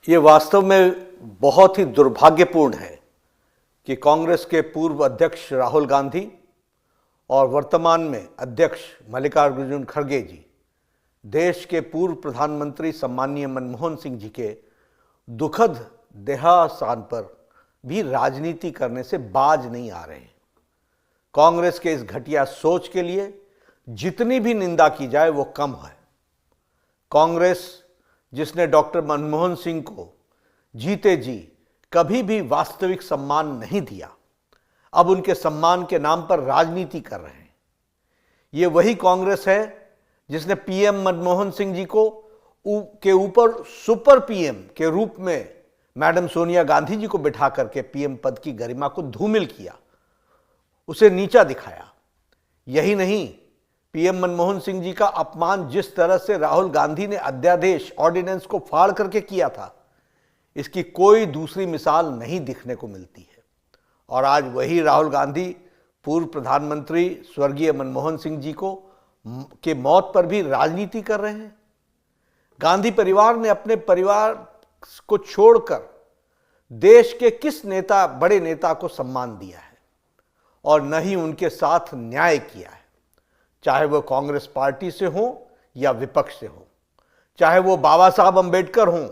ये वास्तव में बहुत ही दुर्भाग्यपूर्ण है कि कांग्रेस के पूर्व अध्यक्ष राहुल गांधी और वर्तमान में अध्यक्ष मल्लिकार्जुन खड़गे जी देश के पूर्व प्रधानमंत्री सम्माननीय मनमोहन सिंह जी के दुखद देहावसान पर भी राजनीति करने से बाज नहीं आ रहे हैं। कांग्रेस के इस घटिया सोच के लिए जितनी भी निंदा की जाए वो कम है। कांग्रेस जिसने डॉक्टर मनमोहन सिंह को जीते जी कभी भी वास्तविक सम्मान नहीं दिया, अब उनके सम्मान के नाम पर राजनीति कर रहे हैं। ये वही कांग्रेस है जिसने पीएम मनमोहन सिंह जी को के ऊपर सुपर पीएम के रूप में मैडम सोनिया गांधी जी को बिठा करके पीएम पद की गरिमा को धूमिल किया, उसे नीचा दिखाया। यही नहीं, पीएम मनमोहन सिंह जी का अपमान जिस तरह से राहुल गांधी ने अध्यादेश ऑर्डिनेंस को फाड़ करके किया था, इसकी कोई दूसरी मिसाल नहीं दिखने को मिलती है। और आज वही राहुल गांधी पूर्व प्रधानमंत्री स्वर्गीय मनमोहन सिंह जी के मौत पर भी राजनीति कर रहे हैं। गांधी परिवार ने अपने परिवार को छोड़कर देश के किस बड़े नेता को सम्मान दिया है और न ही उनके साथ न्याय किया है, चाहे वो कांग्रेस पार्टी से हो या विपक्ष से हो, चाहे वो बाबा साहब अंबेडकर हों,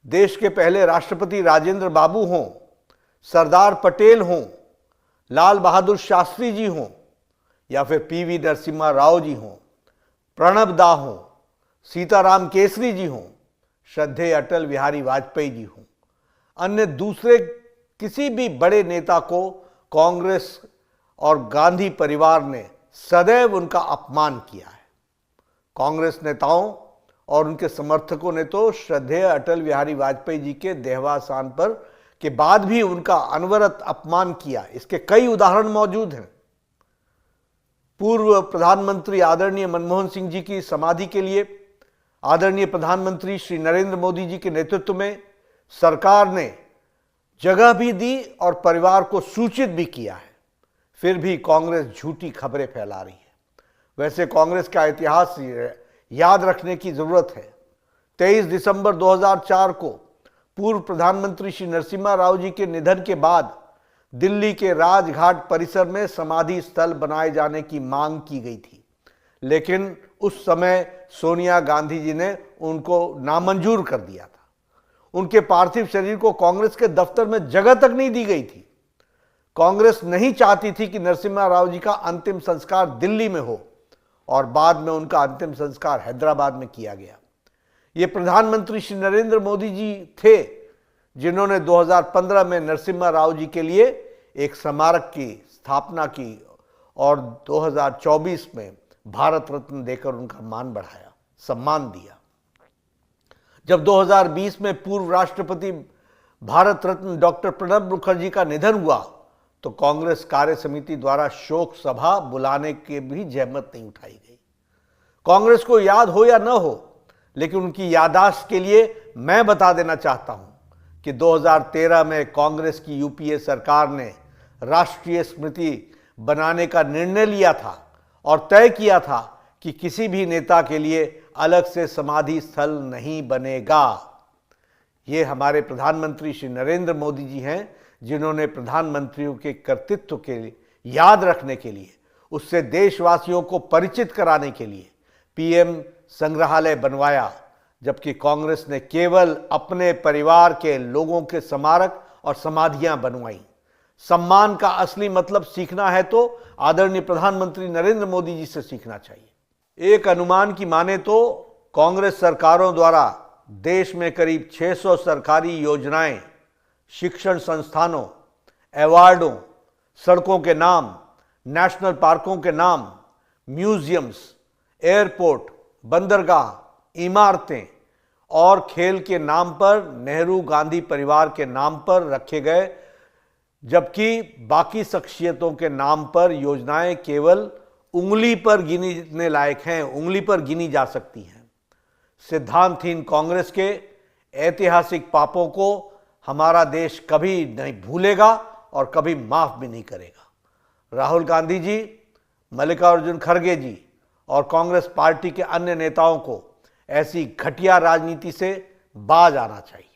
देश के पहले राष्ट्रपति राजेंद्र बाबू हों, सरदार पटेल हों, लाल बहादुर शास्त्री जी हों या फिर पीवी नरसिम्हा राव जी हों, प्रणब दा हों, सीताराम केसरी जी हों, श्रद्धेय अटल बिहारी वाजपेयी जी हों, अन्य दूसरे किसी भी बड़े नेता को कांग्रेस और गांधी परिवार ने सदैव उनका अपमान किया है। कांग्रेस नेताओं और उनके समर्थकों ने तो श्रद्धेय अटल बिहारी वाजपेयी जी के देहावसान पर के बाद भी उनका अनवरत अपमान किया। इसके कई उदाहरण मौजूद हैं। पूर्व प्रधानमंत्री आदरणीय मनमोहन सिंह जी की समाधि के लिए आदरणीय प्रधानमंत्री श्री नरेंद्र मोदी जी के नेतृत्व में सरकार ने जगह भी दी और परिवार को सूचित भी किया है, फिर भी कांग्रेस झूठी खबरें फैला रही है। वैसे कांग्रेस का इतिहास याद रखने की जरूरत है। 23 दिसंबर 2004 को पूर्व प्रधानमंत्री श्री नरसिम्हा राव जी के निधन के बाद दिल्ली के राजघाट परिसर में समाधि स्थल बनाए जाने की मांग की गई थी, लेकिन उस समय सोनिया गांधी जी ने उनको नामंजूर कर दिया था। उनके पार्थिव शरीर को कांग्रेस के दफ्तर में जगह तक नहीं दी गई थी। कांग्रेस नहीं चाहती थी कि नरसिम्हा राव जी का अंतिम संस्कार दिल्ली में हो और बाद में उनका अंतिम संस्कार हैदराबाद में किया गया। ये प्रधानमंत्री श्री नरेंद्र मोदी जी थे जिन्होंने 2015 में नरसिम्हा राव जी के लिए एक स्मारक की स्थापना की और 2024 में भारत रत्न देकर उनका मान बढ़ाया, सम्मान दिया। जब 2020 में पूर्व राष्ट्रपति भारत रत्न डॉक्टर प्रणब मुखर्जी का निधन हुआ तो कांग्रेस कार्य समिति द्वारा शोक सभा बुलाने के भी जहमत नहीं उठाई गई। कांग्रेस को याद हो या न हो, लेकिन उनकी याददाश्त के लिए मैं बता देना चाहता हूं कि 2013 में कांग्रेस की यूपीए सरकार ने राष्ट्रीय स्मृति बनाने का निर्णय लिया था और तय किया था कि किसी भी नेता के लिए अलग से समाधि स्थल नहीं बनेगा। ये हमारे प्रधानमंत्री श्री नरेंद्र मोदी जी हैं जिन्होंने प्रधानमंत्रियों के कर्तृत्व के लिए याद रखने के लिए, उससे देशवासियों को परिचित कराने के लिए पीएम संग्रहालय बनवाया, जबकि कांग्रेस ने केवल अपने परिवार के लोगों के स्मारक और समाधियां बनवाई। सम्मान का असली मतलब सीखना है तो आदरणीय प्रधानमंत्री नरेंद्र मोदी जी से सीखना चाहिए। एक अनुमान की माने तो कांग्रेस सरकारों द्वारा देश में करीब 600 सरकारी योजनाएं, शिक्षण संस्थानों, अवार्डों, सड़कों के नाम, नेशनल पार्कों के नाम, म्यूजियम्स, एयरपोर्ट, बंदरगाह, इमारतें और खेल के नाम पर, नेहरू गांधी परिवार के नाम पर रखे गए, जबकि बाकी शख्सियतों के नाम पर योजनाएं केवल उंगली पर गिनने लायक हैं, उंगली पर गिनी जा सकती हैं। सिद्धांतहीन कांग्रेस के ऐतिहासिक पापों को हमारा देश कभी नहीं भूलेगा और कभी माफ भी नहीं करेगा। राहुल गांधी जी, मल्लिकार्जुन खड़गे जी और कांग्रेस पार्टी के अन्य नेताओं को ऐसी घटिया राजनीति से बाज आना चाहिए।